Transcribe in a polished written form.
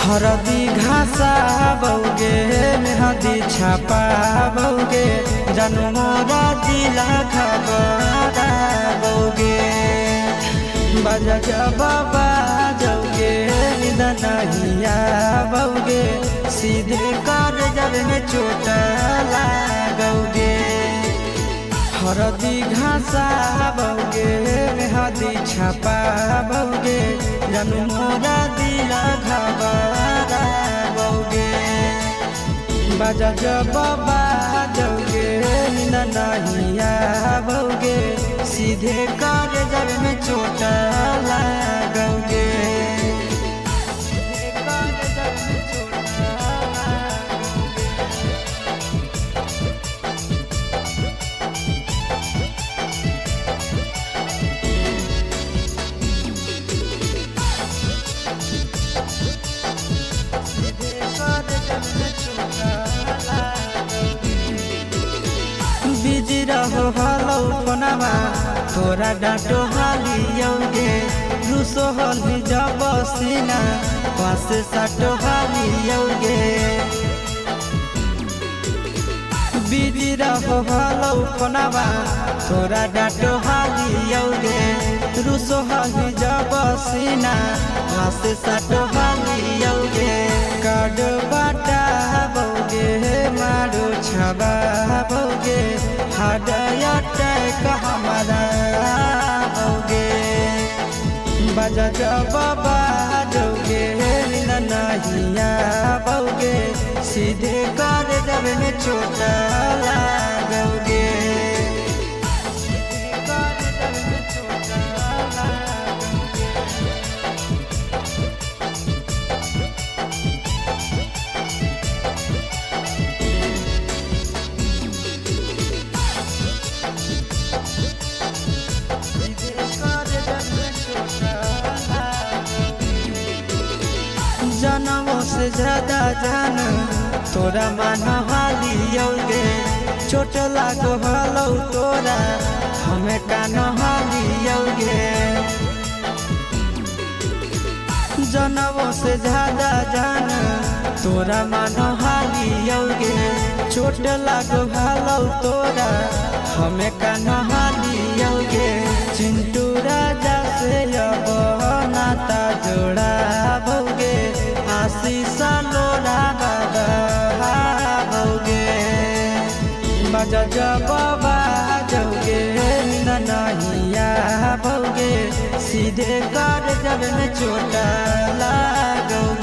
हरदी घासा बौगे मेहदी छापा बौगे जनमोरा दिला खबरा बौगे बजा बाबा जौगे निदनहिया बौगे सीधे कर जब में चोट लागोगे। हरदी घासा बौगे मेहदी छापा बौगे जनमोरा दिला खबरा बौगे बजा बाबा जौगे निदनहिया बौगे सीधे कर जब में चोट लागोगे। बिजी रहो हलो फोनमा तोरा डांटो हालियोगे रूसो हली जब सीना पास साटो हालियोगे। बिजी रहो हलो फोनमा तोरा डांटो हालियोगे रूसो हली जब सीना पास साटो हालियोगे। काड बाटा बौगे मारो छबा बौगे हृदय हमारा बौगे बजा बाबा जौगे नहिया बौगे सीधे कर जब में चोट लागोगे। जनमों से ज्यादा जान तोरा मान हालियोगे चोट लागो हलो तोरा हमें कान हालियोगे। जनमों से ज्यादा जान तोरा मान हालियोगे चोट लागो हलो तोरा हमें कान हालियोगे। चिंटू राजा से अब नाता जोड़ा बौगे आशीष लोड़ा बाबा बौगे बजा बाबा जौगे नहिया बौगे सीधे कर जब में चोट लागोगे।